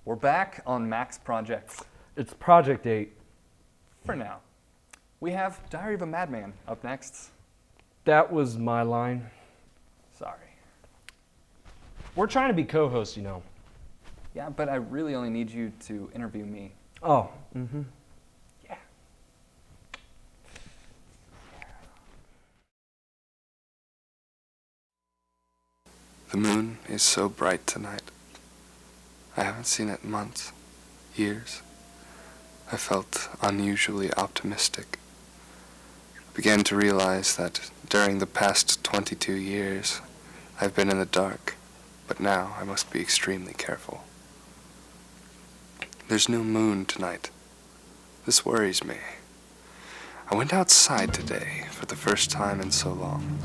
We're back on Max Projects It's Project 8. for now. We have Diary of a Madman up next. That was my line. Sorry. We're trying to be co-hosts, you know. Yeah, but I really only need you to interview me. Oh, Yeah. The moon is so bright tonight. I haven't seen it in months, years. I felt unusually optimistic. I began to realize that during the past 22 years, I've been in the dark, but now I must be extremely careful. There's no moon tonight. This worries me. I went outside today for the first time in so long.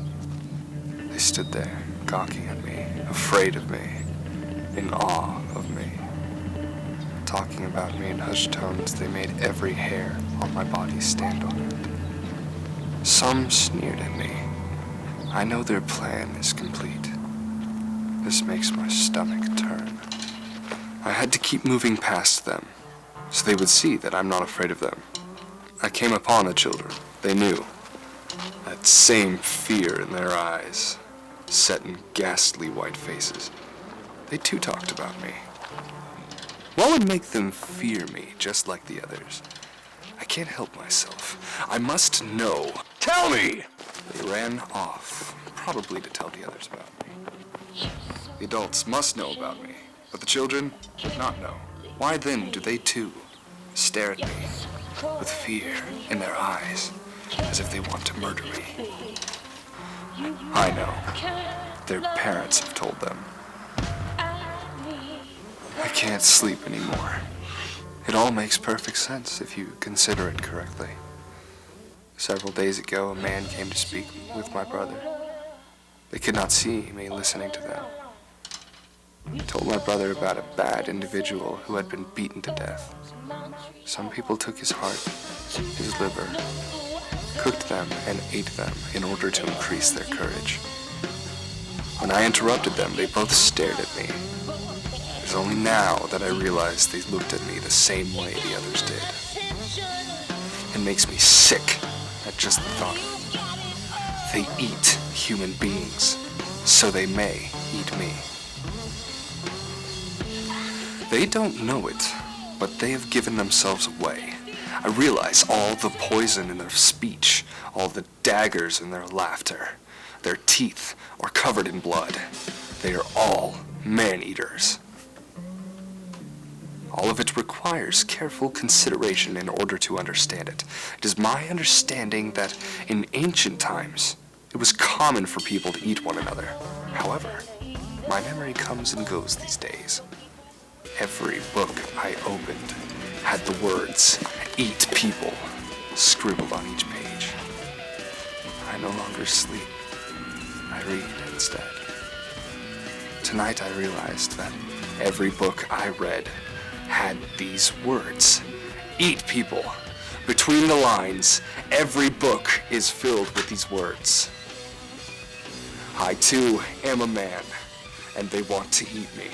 They stood there, gawking at me, afraid of me, in awe of me. Talking about me in hushed tones, they made every hair on my body stand on end. Some sneered at me. I know their plan is complete. This makes my stomach turn. I had to keep moving past them, so they would see that I'm not afraid of them. I came upon the children. They knew. That same fear in their eyes, set in ghastly white faces. They too talked about me. What would make them fear me just like the others? I can't help myself. I must know. Tell me! They ran off, probably to tell the others about me. The adults must know about me, but the children would not know. Why then do they too stare at me with fear in their eyes, as if they want to murder me? I know. Their parents have told them. I can't sleep anymore. It all makes perfect sense if you consider it correctly. Several days ago, a man came to speak with my brother. They could not see me listening to them. He told my brother about a bad individual who had been beaten to death. Some people took his heart, his liver, cooked them and ate them in order to increase their courage. When I interrupted them, they both stared at me. It was only now that I realized they looked at me the same way the others did. It makes me sick at just the thought. They eat human beings, so they may eat me. They don't know it, but they have given themselves away. I realize all the poison in their speech, all the daggers in their laughter. Their teeth are covered in blood. They are all man-eaters. All of it requires careful consideration in order to understand it. It is my understanding that in ancient times, it was common for people to eat one another. However, my memory comes and goes these days. Every book I opened had the words, "Eat people," scribbled on each page. I no longer sleep. I read instead. Tonight I realized that every book I read had these words, "Eat people." Between the lines, every book is filled with these words. I too am a man, and they want to eat me.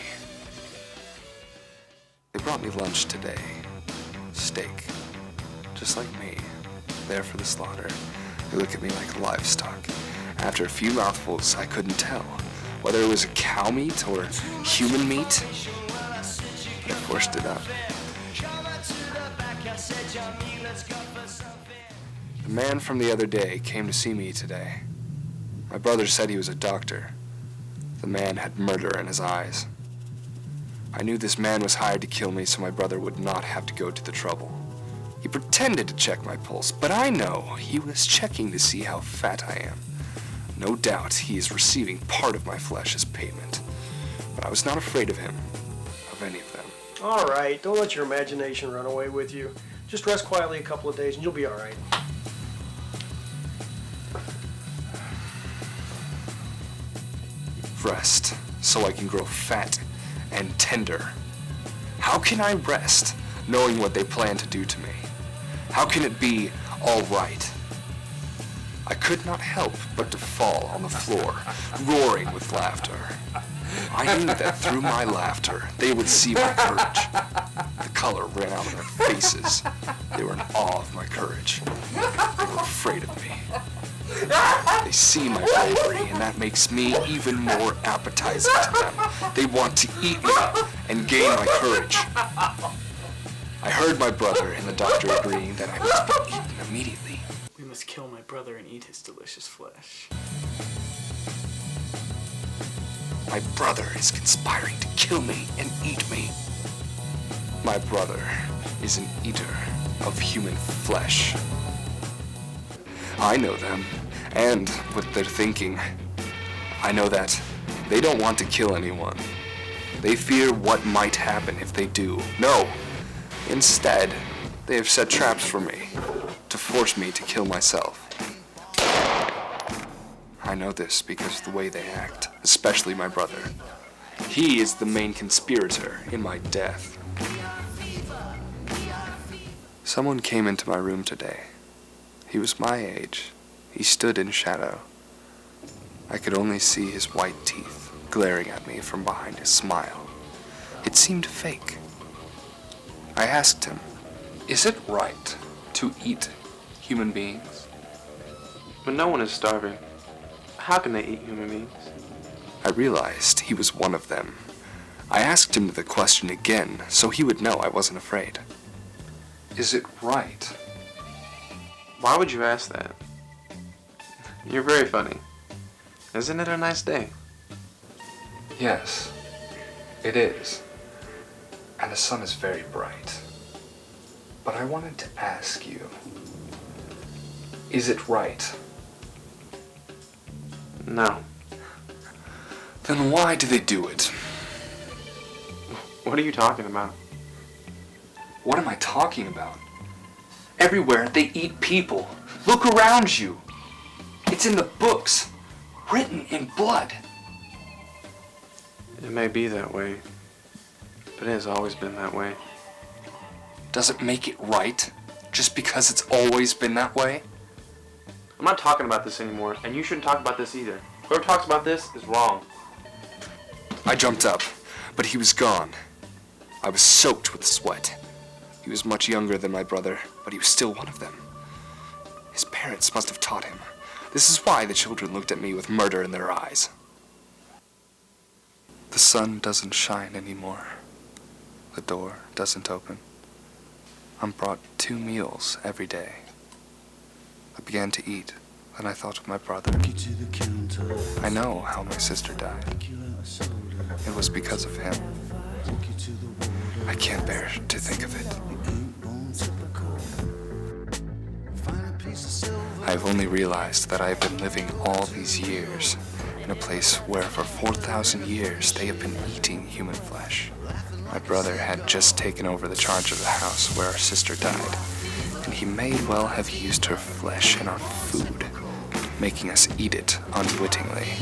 They brought me lunch today. Steak. Just like me. There for the slaughter. They look at me like livestock. After a few mouthfuls, I couldn't tell whether it was a cow meat or human meat. I forced it up. The man from the other day came to see me today. My brother said he was a doctor. The man had murder in his eyes. I knew this man was hired to kill me so my brother would not have to go to the trouble. He pretended to check my pulse, but I know he was checking to see how fat I am. No doubt he is receiving part of my flesh as payment. But I was not afraid of him, of any of them. All right, don't let your imagination run away with you. Just rest quietly a couple of days and you'll be all right. Rest, so I can grow fat and tender. How can I rest, knowing what they plan to do to me? How can it be all right? I could not help but to fall on the floor, roaring with laughter. I knew that through my laughter, they would see my courage. The color ran out of their faces. They were in awe of my courage. They were afraid of me. They see my bravery, and that makes me even more appetizing to them. They want to eat me and gain my courage. I heard my brother and the doctor agreeing that I must be eaten immediately. We must kill my brother and eat his delicious flesh. My brother is conspiring to kill me and eat me. My brother is an eater of human flesh. I know them, and what they're thinking. I know that they don't want to kill anyone. They fear what might happen if they do. No, instead, they have set traps for me to force me to kill myself. I know this because of the way they act, especially my brother. He is the main conspirator in my death. Someone came into my room today. He was my age. He stood in shadow. I could only see his white teeth glaring at me from behind his smile. It seemed fake. I asked him, "Is it right to eat human beings?" When no one is starving, how can they eat human beings? I realized he was one of them. I asked him the question again so he would know I wasn't afraid. "Is it right?" Why would you ask that? You're very funny. Isn't it a nice day? Yes, it is. And the sun is very bright. But I wanted to ask you, is it right? No. Then why do they do it? What are you talking about? What am I talking about? Everywhere they eat people. Look around you. It's in the books, written in blood. It may be that way, but it has always been that way. Does it make it right just because it's always been that way? I'm not talking about this anymore, and you shouldn't talk about this either. Whoever talks about this is wrong. I jumped up, but he was gone. I was soaked with sweat. He was much younger than my brother, but he was still one of them. His parents must have taught him. This is why the children looked at me with murder in their eyes. The sun doesn't shine anymore. The door doesn't open. I'm brought 2 meals every day. I began to eat, then I thought of my brother. I know how my sister died. It was because of him. I can't bear to think of it. I've only realized that I have been living all these years in a place where for 4,000 years they have been eating human flesh. My brother had just taken over the charge of the house where our sister died, and he may well have used her flesh in our food, making us eat it unwittingly.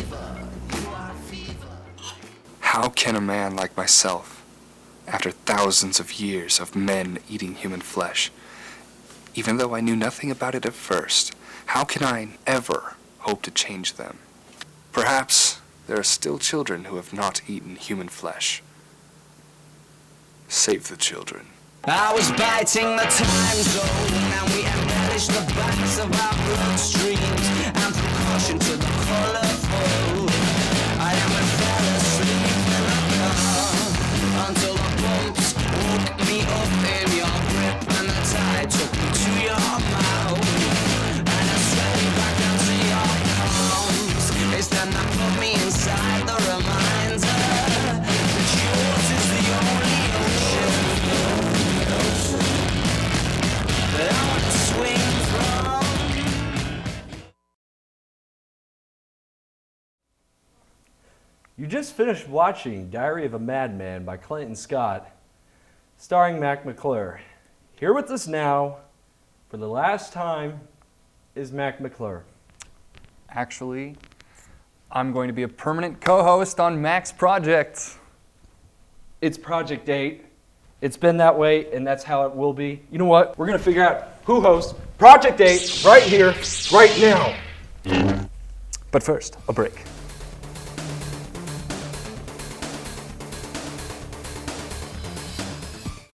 How can a man like myself, after thousands of years of men eating human flesh, even though I knew nothing about it at first, how can I ever hope to change them? Perhaps there are still children who have not eaten human flesh. Save the children. I was biting the time zone, and we embellished the backs of our bloodstreams, and precaution to the colorful. I never fell asleep in a car until the bumps woke me up in your grip, and the tide took me to your mouth, and I swept me back down to your palms. It's then that put me inside the reminder that yours is the only ocean that I wanna swing from. You just finished watching Diary of a Madman by Clayton Scott, starring Mac McClure. Here with us now, for the last time, is Mac McClure. Actually, I'm going to be a permanent co-host on Mac's project. It's Project 8. It's been that way, and that's how it will be. You know what? We're going to figure out who hosts Project 8 right here, right now. But first, a break.